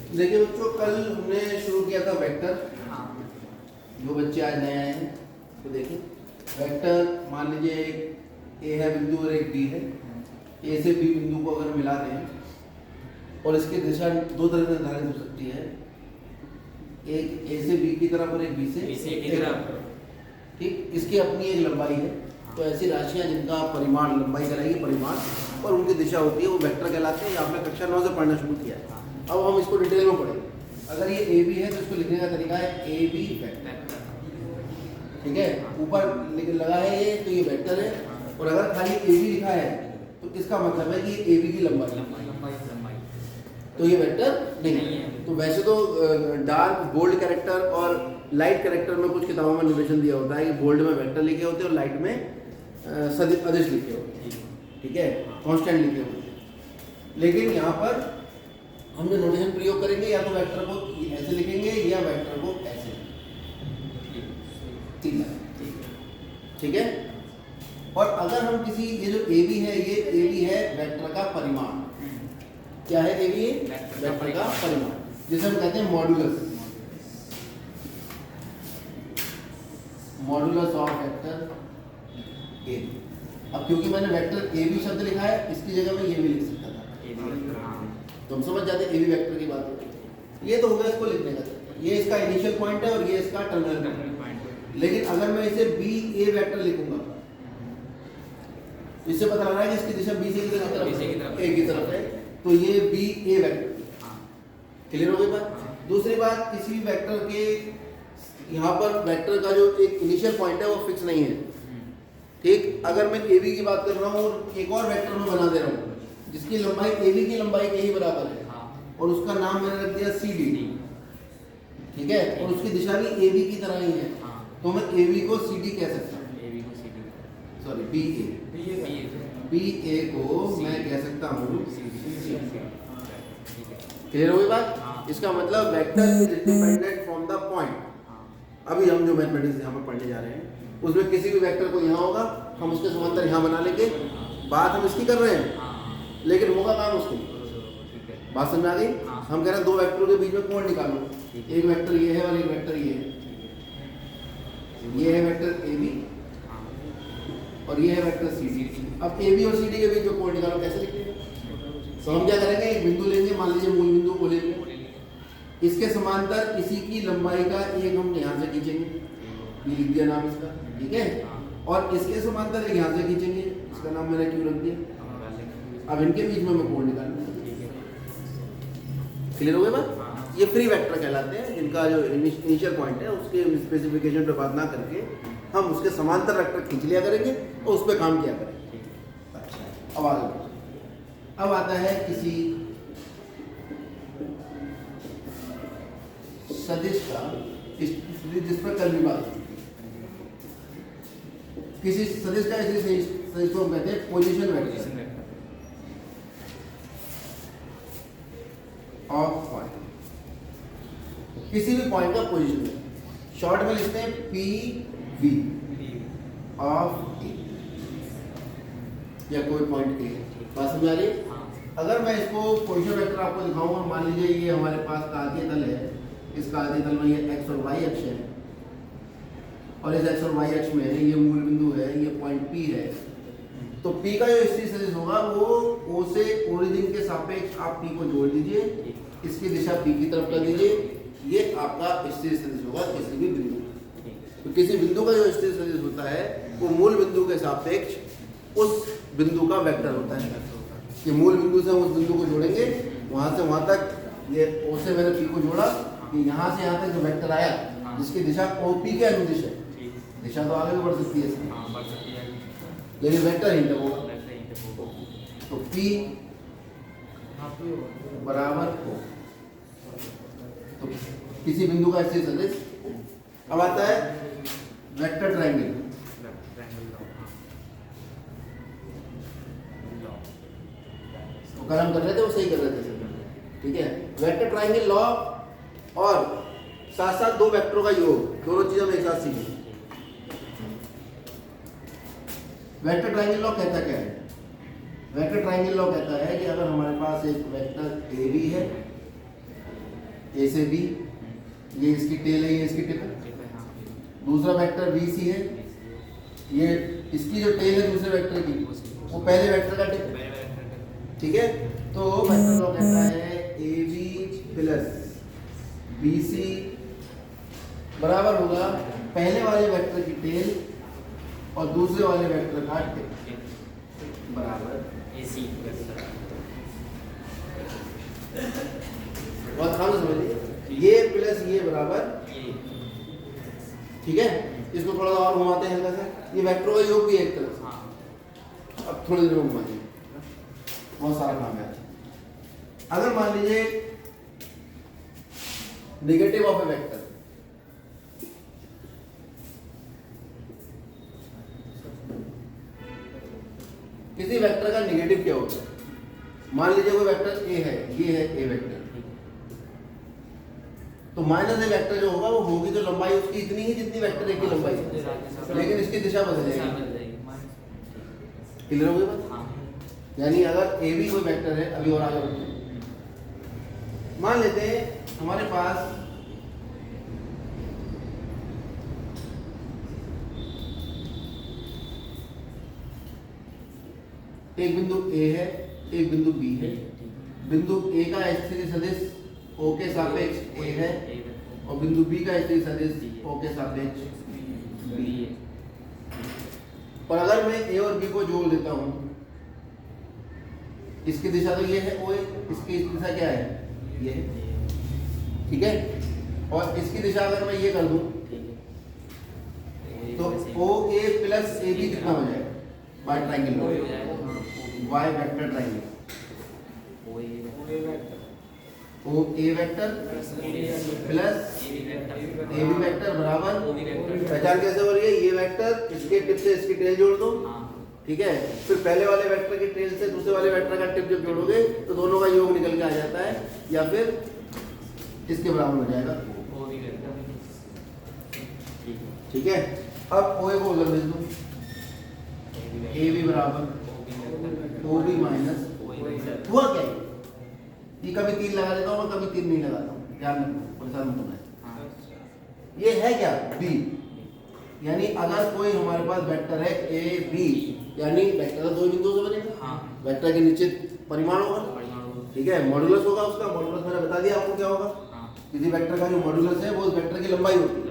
देखिए बच्चों, कल हमने शुरू किया था वेक्टर। जो बच्चे आज नए आए हैं तो देखिए, वेक्टर मान लीजिए एक ए है बिंदु और एक बी है। ए से बी बिंदु को अगर मिला दें और इसकी दिशा दो तरह से निर्धारित हो सकती है, एक ए से बी की तरफ और एक बी से ए की तरफ। ठीक, इसकी अपनी एक लंबाई है। तो ऐसी राशियां जिनका परिमाण, लंबाई कहलाएगी परिमाण, और उनकी दिशा होती है, वो वेक्टर कहलाते हैं। ये आपने कक्षा 9 से पढ़ना शुरू किया है। अब हम इसको डिटेल में पढ़ेंगे। अगर ये ए बी है तो इसको लिखने का तरीका है ए बी वेक्टर। ठीक है, ऊपर लगा है ये, तो ये वेक्टर है। और अगर खाली ए बी लिखा है तो इसका मतलब है कि ए बी की लंबाई, तो ये वेक्टर नहीं है। तो वैसे तो डार्क बोल्ड कैरेक्टर और लाइट कैरेक्टर में कुछ किताबों में निर्देशन दिया होता है कि बोल्ड में वेक्टर लिखे होते हैं और लाइट में अदिश लिखे होते हैं। ठीक है, कांस्टेंट लिखे होते हैं। लेकिन यहाँ पर हम जो नोटेशन प्रयोग करेंगे, या तो वेक्टर को ऐसे लिखेंगे या वेक्टर को ऐसे। ठीक है। और अगर हम किसी, ये जो ए बी है, ये ए बी है वेक्टर का परिमाण। क्या है ए बी? वेक्टर का परिमाण, जिसे हम कहते हैं मॉडुलस। मॉडुलस ऑफ वेक्टर ए। अब क्योंकि मैंने वेक्टर ए बी शब्द लिखा है, इसकी जगह में ये भी लिख सकता था, तो हम समझ जाते ए बी वेक्टर की बात है। ये तो होगा इसको लिखने का, ये इसका इनिशियल पॉइंट है और ये इसका टर्मिनल पॉइंट। लेकिन अगर मैं इसे बी ए वेक्टर लिखूंगा, इससे पता लग रहा है कि इसकी दिशा बी से किधर ए की तरफ है, तो ये बी ए वेक्टर। क्लियर हो गई बात? दूसरी बात, किसी भी वेक्टर के यहाँ पर वेक्टर का जो एक इनिशियल पॉइंट है वो फिक्स नहीं है। ठीक, अगर मैं ए बी की बात कर रहा हूँ और एक और वेक्टर में बना दे रहा हूँ जिसकी लंबाई ए बी की लंबाई के ही बराबर है, और उसका नाम मैंने रख दिया सी डी। ठीक है, और उसकी दिशा भी ए बी की तरह ही है, तो मैं ए बी को सी डी कह सकता हूँ। सॉरी, बी ए को मैं कह सकता हूँ। क्लियर हो गई बात? इसका मतलब vector is independent from the point. अभी हम जो मैथमेटिक्स यहाँ पर पढ़ने जा रहे हैं उसमें किसी भी वेक्टर को यहाँ होगा, हम उसके समांतर यहाँ बना लेंगे। बात हम इसकी कर रहे हैं, लेकिन होगा काम उसकी। बात समझ आ गई? हम कह रहे हैं दो वेक्टरों के बीच में कोण निकालो। एक वेक्टर ये है और एक वेक्टर ये है। ये है वेक्टर ए बी और ये है वेक्टर सी डी। अब ए बी और सी डी के बीच में कोण निकालो, कैसे लिखेंगे? तो हम क्या करेंगे, एक बिंदु लेंगे, मान लीजिए मूल बिंदु को लेंगे, इसके समांतर इसी की लंबाई का एक हम यहाँ से खींचेंगे, ये लिख दिया नाम इसका। ठीक है, और इसके समांतर एक यहाँ से खींचेंगे, इसका नाम मैंने क्यों रख दिया। अब इनके बीच में मैं कोण निकालना। क्लियर हो गया बात? ये फ्री वेक्टर कहलाते हैं, जिनका जो इनिशियल पॉइंट है उसके स्पेसिफिकेशन पे बात ना करके हम उसके समांतर वेक्टर खींच लिया करेंगे और उस पर काम किया करेंगे। अच्छा, अब आता है किसी सदिश का, जिस पर कल भी बात हुई। किसी सदिश का इसी सदिश को कहते हैं पोजीशन वेक्टर ऑफ पॉइंट। किसी भी पॉइंट का पोजीशन है, शॉर्ट में लिखते हैं पी वी ऑफ ए, या कोई पॉइंट ए। बात समझ आ रही है? अगर मैं इसको पोजीशन वेक्टर आपको दिखाऊंगा, मान लीजिए ये हमारे पास कार्तीय तल है, इस कार्तीय तल में ये एक्स और वाई अक्ष है, और इस एक्स और वाई अक्ष में ये मूल बिंदु है, ये पॉइंट पी है। तो P का जो स्थिर सदिश होगा वो O से ओरिजिन के सापेक्ष आप P को जोड़ दीजिए, इसकी दिशा P की तरफ कर दीजिए, ये आपका स्थिर सदिश होगा किसी भी बिंदु। तो किसी बिंदु का जो स्थिर सदिश होता है वो मूल बिंदु के सापेक्ष उस बिंदु का वेक्टर होता है। कि मूल बिंदु से हम उस बिंदु को जोड़ेंगे, वहां से वहां तक, ये O से मैंने P को जोड़ा, कि यहाँ से यहाँ तक जो वेक्टर आया जिसकी दिशा OP के अनुदिश है, दिशा तो आगे भी बढ़ सकती है, लेकिन वेक्टर ही होगा। तो P बराबर O, तो किसी बिंदु का स्थिर सदिश। अब आता है वेक्टर ट्रायंगल। तो कल हम कर रहे थे, वो सही कर रहे थे। ठीक है, वेक्टर ट्रायंगल लॉ और साथ साथ दो वेक्टरों का योग, दोनों चीजें हम एक साथ सीखेंगे। वेक्टर ट्रायंगल लॉ कहता क्या है? वेक्टर ट्रायंगल लॉ कहता है कि अगर हमारे पास एक वेक्टर ए बी है ए से बी, ये इसकी टेल है, ये इसकी टिप है। दूसरा वेक्टर बी सी है, ये इसकी जो टेल है दूसरे वेक्टर की वो पहले वेक्टर का टिप है। ठीक है, तो वेक्टर लॉ कहता है A B plus B C बराबर होगा पहले वाले वेक्टर की टेल और दूसरे वाले वेक्टर का टिप बराबर ए सी। बहुत ध्यान से समझिए, ये प्लस ये बराबर ये। ठीक है, इसको थोड़ा और घुमाते हैं हल्का सा, ये वेक्टरों का योग भी एक तरह से। अब थोड़ी देर में घुमाइए, बहुत सारा काम है। अगर मान लीजिए नेगेटिव ऑफ ए वेक्टर, किसी वेक्टर का नेगेटिव क्या होता है? मान लीजिए कोई वेक्टर ए है, ये है ए वेक्टर, तो माइनस ए वेक्टर जो होगा वो होगी तो लंबाई उसकी इतनी ही जितनी वेक्टर ए की लंबाई है, लेकिन इसकी दिशा बदल जाएगी। क्लियर हो गई बात? यानी अगर ए भी कोई वेक्टर है, अभी और आगे बढ़ते हैं, मान लेते हैं हमारे पास एक बिंदु ए है, एक बिंदु बी है। बिंदु ए का स्थिति सदिश ओ के सापेक्ष ए है और बिंदु बी का स्थिति सदिश ओ के सापेक्ष बी है। और अगर मैं ए और बी को जोड़ देता हूं, इसकी दिशा तो ये है ओ ए, इसकी दिशा क्या है? ये है। ठीक है, और इसकी दिशा अगर मैं ये कर दूं तो ओ ए प्लस ए बी कितना हो जाएगा? वाई ट्राइंगल हो जाएगा, Y vector triangle. O A vector plus A B vector बराबर, पहचान कैसे हो रही है? ये वेक्टर इसके टिप से इसकी टेल जोड़ दो। ठीक है, फिर पहले वाले वेक्टर की टेल से दूसरे वाले वेक्टर का टिप जब जोड़ोगे तो दोनों का योग निकल के आ जाता है, या फिर इसके बराबर हो जाएगा। ठीक है, अब ओ ए को उधर भेज दो, ए बी बराबर ओ बी माइनस। हुआ क्या है? ये कभी 3 लगा देता हूँ, कभी 3 नहीं लगाता हूँ, ध्यान रखना, परेशान मत होना। ये है क्या? बी। यानी अगर कोई हमारे पास वेक्टर है ए बी, यानी वेक्टर दो बिंदुओं से बनेगा। वेक्टर के नीचे परिमाण होगा, ठीक है, मॉडुलस होगा उसका। मॉडुलस मैंने बता दिया आपको क्या होगा। किसी वेक्टर का जो मॉडुलस है वो उस वेक्टर की लंबाई होती है।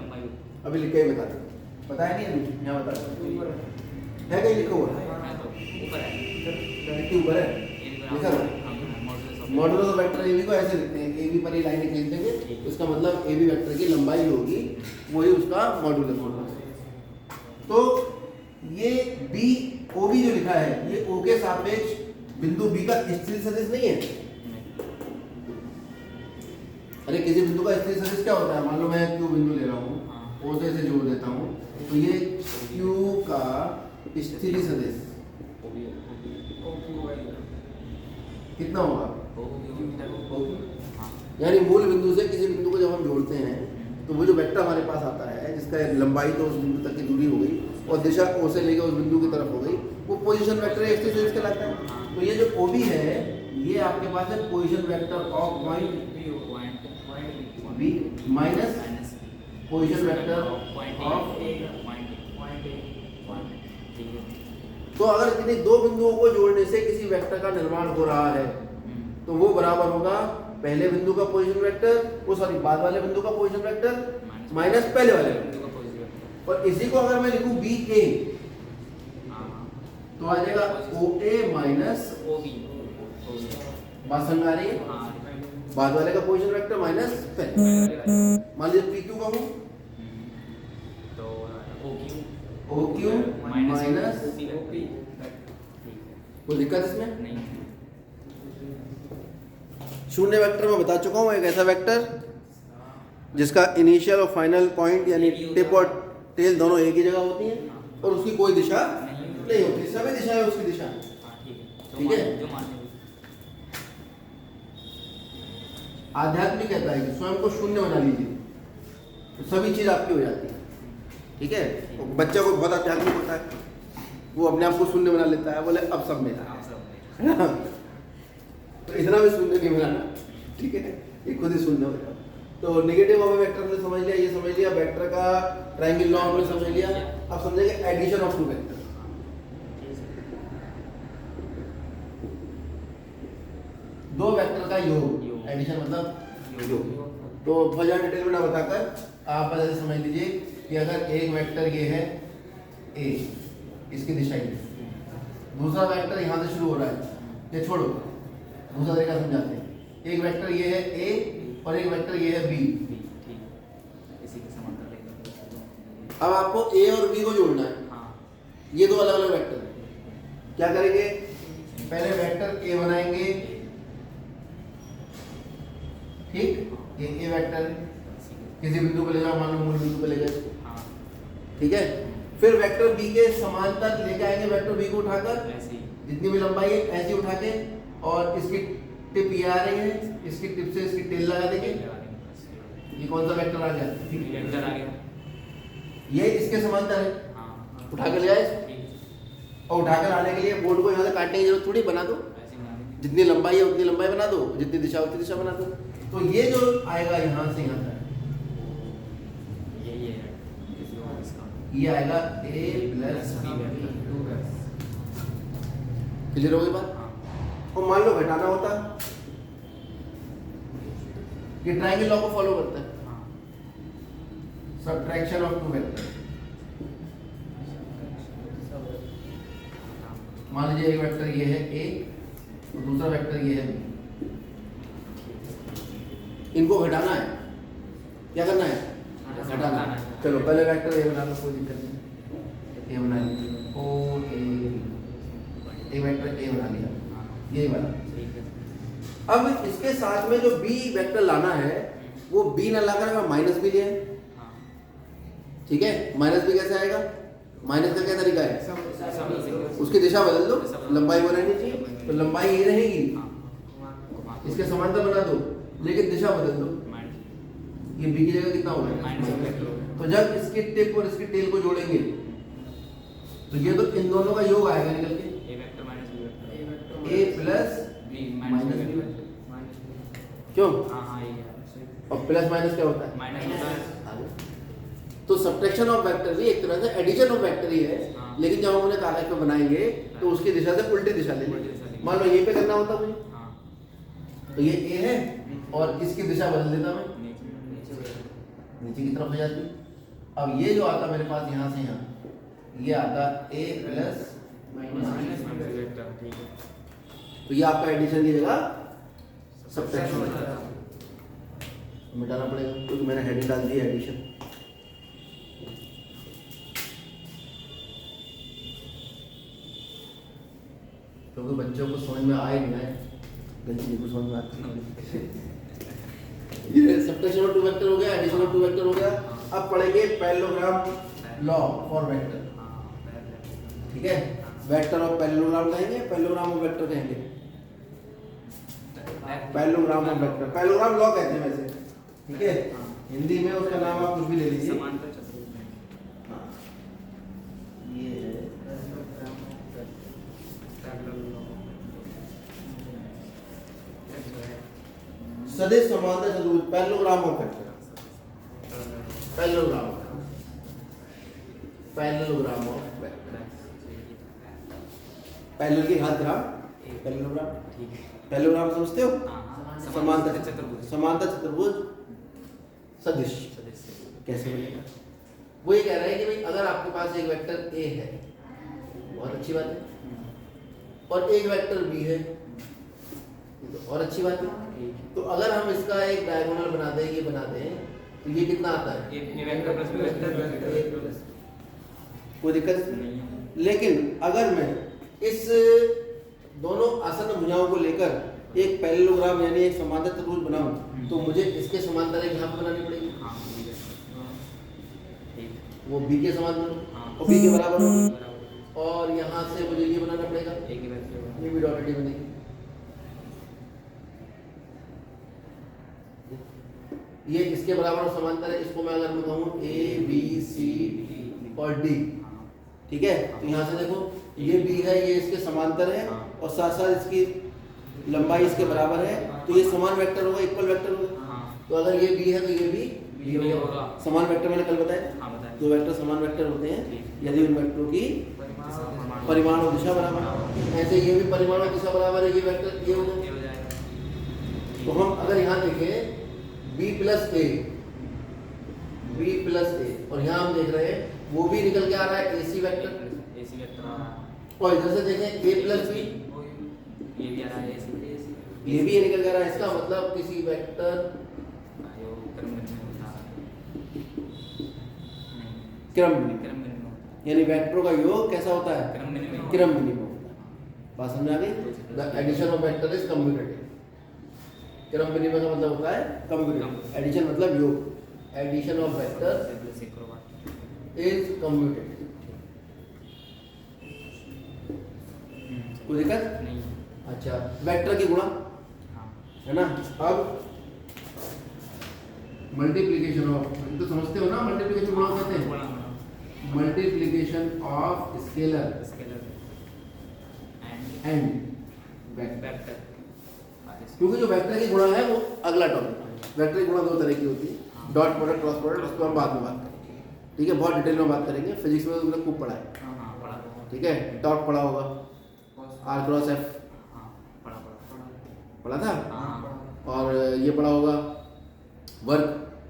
अभी लिख के बता दें, बताया नहीं अभी, यहाँ बता है कहीं लिखा हुआ? ऊपर है लिखा हुआ। Modulus of vector A B को ऐसे लिखते हैं, ए बी पर ये लाइनें खींच देंगे, उसका मतलब ए बी वेक्टर की लंबाई होगी, वही उसका मॉडुलस होगा। तो ये बी ओ बी जो लिखा है, ये ओ के सापेक्ष बिंदु बी का स्थिति सदिश नहीं है। अरे किसी बिंदु का स्थिति सदिश क्या होता है? मान लो मैं क्यू बिंदु ले रहा हूँ, ओ से इसे जोड़ देता हूँ, तो ये क्यू का स्थिति सदिश कितना होगा? यानी मूल बिंदु से किसी बिंदु को जब हम जोड़ते हैं तो वो जो वेक्टर हमारे पास आता है, जिसका लंबाई तो उस बिंदु तक की दूरी हो गई और दिशा ओ से लेकर उस बिंदु की तरफ हो गई, वो पोजीशन वेक्टर स्थिति सदिश कहलाता है। तो ये जो ओ बी है, ये आपके पास है position vector of point B minus position vector of तो अगर किसी दो बिंदुओं को जोड़ने से किसी वेक्टर का निर्माण हो रहा है तो वो बराबर होगा पहले बिंदु का पोजीशन वेक्टर, वो सॉरी बाद वाले बिंदु का पोजीशन वेक्टर माइनस पहले वाले बिंदु का पोजीशन वेक्टर। और इसी को अगर मैं लिखूं बी ए तो आ जाएगा ओ ए माइनस ओ बी। बात समझ आ रही है? बाद वाले का पोजीशन वेक्टर माइनस पहले। मान लीजिए पी क्यू का हूं तो O Q minus O P. कोई दिक्कत इसमें नहीं? शून्य वेक्टर में बता चुका हूँ, एक ऐसा वेक्टर जिसका इनिशियल और फाइनल पॉइंट यानी टिप और टेल दोनों एक ही जगह होती हैं और उसकी कोई दिशा नहीं होती, सभी दिशा है उसकी दिशा। ठीक है, आध्यात्मिक कहता है कि स्वयं को शून्य बना लीजिए तो सभी चीज आपकी हो जाती है। ठीक है, तो बच्चा को बहुत आध्यात्मिक होता है, वो अपने आप को शून्य बना लेता है, बोले अब सब मेरा है ना। तो इतना भी शून्य नहीं बनाना, ठीक है, ये खुद ही शून्य हो जाए। तो नेगेटिव ऑफ वेक्टर हमने समझ लिया, ये समझ लिया, वेक्टर का ट्रायंगल लॉ हमने समझ लिया। अब समझेंगे एडिशन ऑफ टू वेक्टर। दो वेक्टर का योग, एडिशन मतलब योग। तो बहुत ज्यादा डिटेल में ना बताकर आप बस ऐसे समझ लीजिए कि अगर एक वेक्टर ये है ए, इसकी दिशा ये, दूसरा वेक्टर यहाँ से शुरू हो रहा है, ये छोड़ो, दूसरा तरीका समझाते हैं। एक वेक्टर ये है ए और एक वेक्टर ये है बी। अब आपको ए और बी को जोड़ना है। ये दो अलग अलग वेक्टर है। क्या करेंगे, पहले वेक्टर ए बनाएंगे, ठीक, ये ए वेक्टर है, किसी बिंदु पे ले जाओ, मान लो मूल बिंदु पे ले गए, ठीक है। फिर वेक्टर बी के समांतर लेके आएंगे, वेक्टर बी को उठाकर जितनी भी लंबाई है ऐसे उठा के, और इसकी टिप ये आ रही है, इसकी टिप से इसकी टेल लगा देंगे। ये कौन सा वेक्टर आ गया, वेक्टर आ गया, ये इसके समांतर है। उठा के ले आए, और उठाकर आने के लिए बोर्ड को यहाँ से काटने की जरूरत थोड़ी, बना दो, जितनी लंबाई है उतनी लंबाई बना दो, जितनी दिशा उतनी दिशा बना दो। तो ये जो आएगा यहाँ से यहाँ तक, ये आएगा a प्लस बी। क्लियर हो गई बात। और मान लो घटाना होता, ये ट्रायंगल लॉ को फॉलो करता है, सबट्रैक्शन ऑफ टू वेक्टर। मान लीजिए एक वेक्टर ये है a और दूसरा वेक्टर ये है b, इनको घटाना है। क्या करना है, घटाना है। चलो पहले वेक्टर ए बना लो, कोई दिक्कत नहीं, ए बना लिया, ओ ए एक वेक्टर ए बना लिया, यही वाला। अब इसके साथ में जो बी वेक्टर लाना है वो बी ना लाकर अगर माइनस भी ले, ठीक है। माइनस भी कैसे आएगा, माइनस का क्या तरीका है, उसकी दिशा बदल दो, लंबाई वो रहनी चाहिए, तो लंबाई ये रहेगी, इसके समांतर बना दो, लेकिन दिशा बदल दो। ये बी की जगह कितना होगा, तो जब इसकी टिप और इसकी टेल को जोड़ेंगे तो ये तो इन दोनों का योग आएगा निकल के, ए प्लस बी माइनस बी। क्यों, और प्लस माइनस क्या होता है, माइनस। तो सब्ट्रैक्शन ऑफ वेक्टर भी एक तरह से एडिशन ऑफ वेक्टर ही है, लेकिन जब हम उन्हें कागज पे बनाएंगे तो उसकी दिशा से उल्टी दिशा लेंगे। मान लो ये पे करना होता मुझे, तो ये ए है और इसकी दिशा बदल देता मैं, नीचे की तरफ हो जाती। अब ये जो आता मेरे पास यहाँ से यहाँ, ये आता ए प्लस माइनस, तो ये आपका एडिशन की जगह सब्ट्रैक्शन मिटाना पड़ेगा, क्योंकि मैंने हेडिंग डाल दी है एडिशन। क्योंकि बच्चों को समझ में आए नहीं आए, गलती को समझ में आती। ये सब्ट्रैक्शन ऑफ टू वेक्टर हो गया, एडिशन ऑफ टू वेक्टर हो गया। अब पढ़ेंगे पैरेललोग्राम लॉ फॉर वेक्टर, ठीक है। वेक्टर ऑफ पैरेललोग्राम कहेंगे, पैरेललोग्राम ऑफ वेक्टर कहेंगे, parallelogram of vector, parallelogram law कहते हैं वैसे, ठीक है। हिंदी में उसका नाम आप कुछ भी ले लीजिए। ये सदिश समांतर चतुर्भुज, parallelogram of vector, parallelogram, parallelogram of vector, parallel की हाथ ग्राम, पैरेललोग्राम, ठीक है। पैरेललोग्राम समझते हो, समांतर चतुर्भुज, समांतर चतुर्भुज सदिश कैसे बनेगा। वो ये कह रहा है कि भाई अगर आपके पास एक वेक्टर ए है, बहुत अच्छी बात है, और एक वेक्टर बी है, तो और अच्छी बात है। तो अगर हम इसका एक डायगोनल बना दें, ये बना दें, तो ये कितना आता है, ए वेक्टर प्लस बी वेक्टर, कोई दिक्कत नहीं। लेकिन अगर मैं इस दोनों आसन्न भुजाओं को लेकर एक पैरेललोग्राम यानी एक समांतर चतुर्भुज बनाऊं, तो मुझे इसके समांतर एक यहाँ पे बनानी पड़ेगी, वो बी के समांतर और बी के बराबर हो, और यहाँ से मुझे ये बनाना पड़ेगा, ये भी डॉटेड बनेगी। ये इसके बराबर और समांतर है, इसको मैं अगर मैं कहूँ ए बी सी और डी, ठीक है। तो यहाँ से देखो ये बी है, ये इसके समांतर है, और साथ साथ इसकी लंबाई इसके बराबर है, तो ये समान वेक्टर होगा, इक्वल वेक्टर होगा। तो अगर ये बी है तो ये भी बी होगा। समान वेक्टर मैंने कल बताया। हाँ बताया। दो वेक्टर समान वेक्टर होते हैं ठीक। यदि उन वेक्टरों की परिमाण और दिशा बराबर है। ऐसे ये भी परिमाण और दिशा बराबर है, ये वेक्टर ये हो ये जाए। हो जाएगा। तो हम अगर यहाँ देखें b प्लस ए, b प्लस ए, और यहाँ हम देख रहे हैं वो भी निकल के आ रहा है AC वेक्टर, AC वेक्टर आ रहा है। और इधर से देखें a प्लस बी, ये भी आ रहा है AC ये भी ये निकल के आ रहा है। इसका मतलब किसी वेक्टर क्रम में होता है। क्रम में, क्रम में होता यानी वेक्टरों का योग कैसा होता है? क्रम में नहीं क्रम में होता है। बात समझ आ गई? The addition of vector is commutative. क्रम विनिमय का मतलब होता है कम्यूटेटिव। एडिशन मतलब योग, addition of vector is commutative. कोई दिक्कत नहीं। अच्छा, वेक्टर की गुणा हाँ। है ना। अब मल्टीप्लिकेशन ऑफ, तो समझते हो ना मल्टीप्लिकेशन गुणा कहते हैं। Multiplication of scalar and vector, क्योंकि जो वेक्टर की गुणा है वो अगला टॉपिक है। वेक्टर की गुणा दो तरह की होती है, डॉट प्रोडक्ट, क्रॉस प्रोडक्ट, उसको हम बाद में बात करेंगे। ठीक है, बहुत डिटेल में बात करेंगे। फिजिक्स में तुमने खूब पढ़ा है। ठीक है, डॉट पढ़ा होगा, आर क्रॉस एफ पढ़ा था, और ये पढ़ा होगा वर्क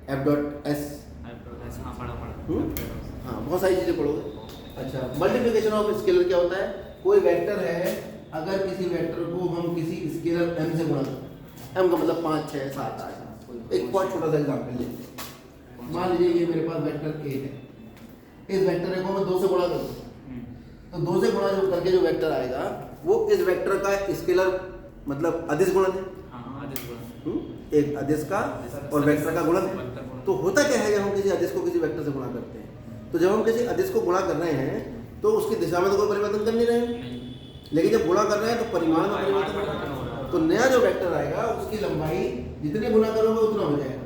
एफ डॉट एस। हाँ, बहुत सारी चीजें पढ़ोगे। अच्छा, मल्टीप्लिकेशन ऑफ स्केलर क्या होता है? कोई वेक्टर है, अगर किसी वेक्टर को हम किसी स्केलर m से गुणा करें, m का मतलब 5, 6, 7, 8। एक बहुत छोटा सा एग्जांपल लेते हैं। मान लीजिए ये मेरे पास वेक्टर a है, इस वेक्टर को मैं 2 से गुणा कर दूं, तो 2 से गुणा जो करके जो वेक्टर आएगा वो इस वेक्टर का स्केलर मतलब अदिश गुणन है। एक अदिश का और वेक्टर का गुणन है। तो होता क्या है, जब हम किसी अदिश को किसी वेक्टर से गुणा करते हैं, तो जब हम किसी अदिश को गुणा कर रहे हैं तो उसकी दिशा में तो कोई परिवर्तन कर नहीं रहे हैं, लेकिन जब गुणा कर रहे हैं तो परिमाण में परिवर्तन हो रहा है। तो नया जो वेक्टर आएगा उसकी लंबाई जितने गुणा करोगे उतना हो जाएगा।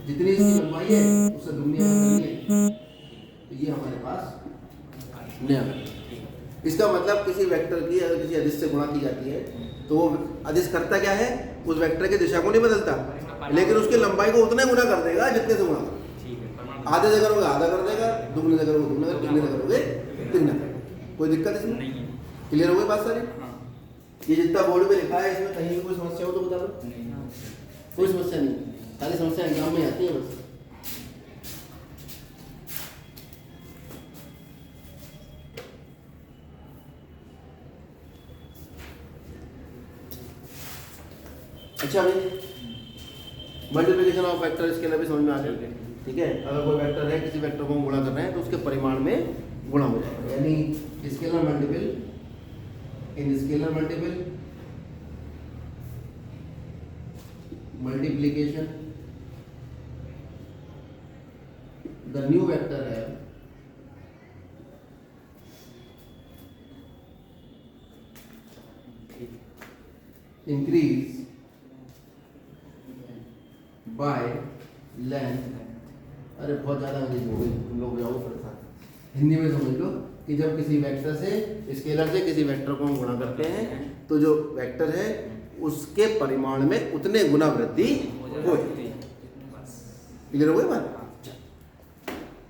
जितनी इसकी लंबाई है उससे दुगनी करनी है, तो ये हमारे पास नया वेक्टर। इसका मतलब किसी वेक्टर की अगर किसी अदिश से गुणा की जाती है तो वो अदिश करता क्या है, उस वेक्टर की दिशा को नहीं बदलता, लेकिन उसकी लंबाई को उतना गुणा कर देगा जितने से गुणा करोगे। आधे से करोगे आधा कर देगा, दुगने से करोगे दुगना, तिगने से करोगे तिगना करेगा। कोई दिक्कत इसमें नहीं है। क्लियर हो गई बात सारी? हाँ। ये जितना बोर्ड पे लिखा है इसमें कहीं भी कोई समस्या हो तो बता दो। कोई समस्या नहीं, सारी समस्या एग्जाम में आती है बस। अच्छा भाई, मल्टीप्लिकेशन ऑफ वेक्टर स्केलर भी समझ में आ गया। ठीक है, अगर कोई वेक्टर है, किसी वेक्टर को हम गुणा कर रहे हैं तो उसके परिमाण में गुणा हो जाएगा, यानी scalar multiple in scalar multiple multiplication the new vector है इंक्रीज बाय लेंथ। अरे बहुत ज़्यादा अंग्रेजी हो गई, तुम लोग जाओ परेशान। हिंदी में समझ लो कि जब किसी वेक्टर से स्केलर से किसी वेक्टर को हम गुणा करते हैं तो जो वेक्टर है उसके परिमाण में उतने गुना वृद्धि हो जाती है। क्लियर हो गई बात?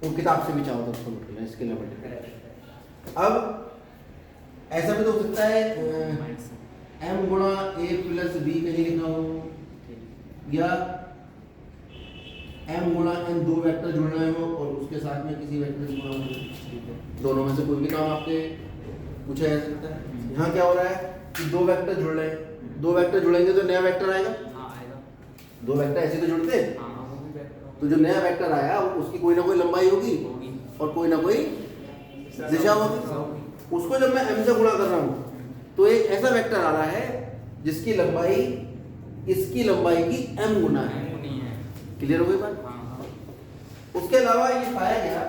वो किताब से भी चाहो तो उसको नोट लेना, स्केलर मल्टीप्लिकेशन। अब ऐसा भी तो हो सकता है m गुणा a प्लस b कहीं लिखा हो, या m गुणा n दो वेक्टर जुड़ रहे हो और उसके साथ में किसी वेक्टर से गुणा हो। दोनों में से कोई भी काम आपके पूछा जा सकता है। यहाँ क्या हो रहा है कि दो वेक्टर जुड़ रहे हैं, दो वेक्टर जुड़ेंगे तो नया वेक्टर आएगा। दो वेक्टर ऐसे तो जुड़ते हैं, तो जो नया वेक्टर आया उसकी कोई ना कोई लंबाई होगी और कोई ना कोई दिशा होगी। उसको जब मैं m से गुणा कर रहा हूँ तो एक ऐसा वेक्टर आ रहा है जिसकी लंबाई इसकी लंबाई की m गुना है। क्लियर हो गई बात? उसके अलावा ये पाया गया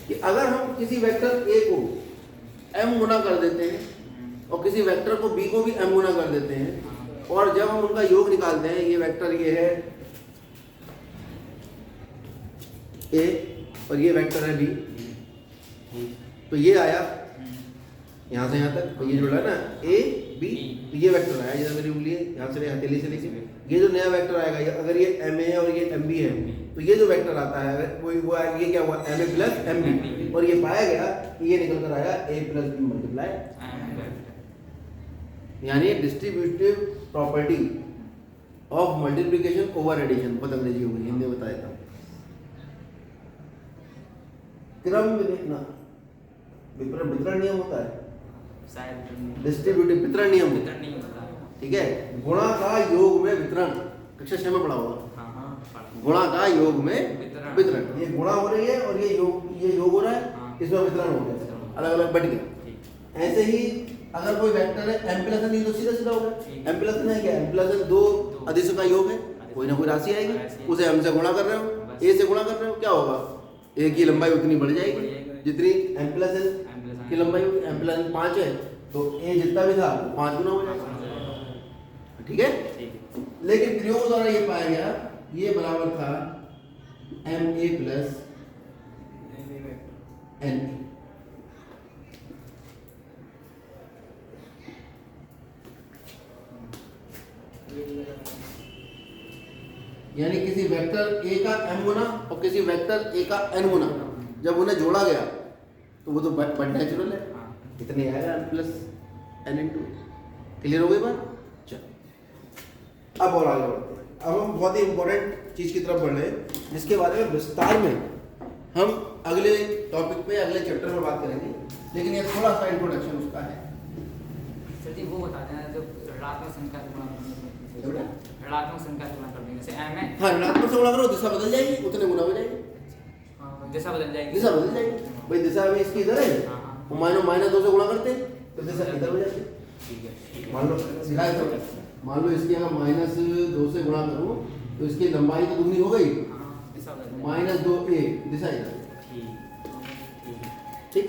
कि अगर हम किसी वेक्टर a को m गुना कर देते हैं और किसी वेक्टर को b को भी m गुना कर देते हैं, और जब हम उनका योग निकालते हैं, ये वेक्टर ये है a और ये वेक्टर है b, तो ये आया यहाँ से यहाँ तक, तो ये जुड़ा है ना ए बी, तो ये वेक्टर आया, जैसे मेरी उंगली है यहाँ से हथेली से लेके, ये जो नया वेक्टर आएगा, अगर ये एम ए है और ये एम बी है, तो ये जो वेक्टर आता है वो आएगा, ये क्या हुआ M A plus M B, और ये पाया गया कि ये निकल कर आया ए प्लस बी मल्टीप्लाई, यानी distributive property of multiplication over addition, बहुत अंग्रेजी हो गई, हिंदी में बता देता हूँ। क्रम वितरण नियम होता है, शायद डिस्ट्रीब्यूटिव वितरण नियम, वितरण नहीं होता है। ठीक है। गुणा का योग में वितरण, कक्षा 6 में पढ़ा होगा, हाँ हाँ पढ़ा। गुणा का योग में वितरण। वितरण, ये गुणा हो रही है और ये योग हो रहा है, हाँ। इसमें वितरण हो गया, अलग अलग बट गया। ठीक। ऐसे ही अगर कोई वेक्टर है m प्लस n, तो सीधा सीधा होगा, m प्लस n है क्या, m प्लस n दो अदिशों का योग है, कोई ना कोई राशि आएगी, उसे m से गुणा कर रहे हो, a से गुणा कर रहे हो, क्या होगा, a की लंबाई उतनी बढ़ जाएगी जितनी m प्लस n की लंबाई होगी। m प्लस n 5 है तो a जितना भी था वो 5 गुना हो जाएगा, ठीक है। लेकिन प्रयोग द्वारा ये पाया गया, ये बराबर था m a प्लस n, यानी किसी वेक्टर a का m गुना और किसी वेक्टर a का n गुना जब उन्हें जोड़ा गया तो वो तो बट नेचुरल है, इतने आएगा m plus n into, clear हो गई बात। चल अब और आगे बढ़ते हैं, अब हम बहुत ही इंपॉर्टेंट चीज की तरफ बढ़ रहे हैं, जिसके बारे में विस्तार में हम अगले टॉपिक पे अगले चैप्टर में बात करेंगे, लेकिन ये थोड़ा सा इंट्रोडक्शन उसका है। सर जी वो बता देना जो ऋणात्मक संख्या से गुणा करने से, ऋणात्मक संख्या से गुणा करने से m है, हाँ ऋणात्मक से गुणा करो, दिशा बदल जाएगी, उतने गुना हो जाएगी, दिशा बदल जाएगी, दिशा बदल जाएगी। भाई दिशा अभी इसकी इधर है, वो माइनस 2 से गुणा करते हैं तो दिशा इधर हो जाती है। ठीक है। मान लो सिखाए तो, मान लो इसकी अगर -2 से गुणा करूं तो इसकी लंबाई तो दुगनी हो गई, दिशा बदल जाएगी। -2a दिशा इधर, ठीक ठीक।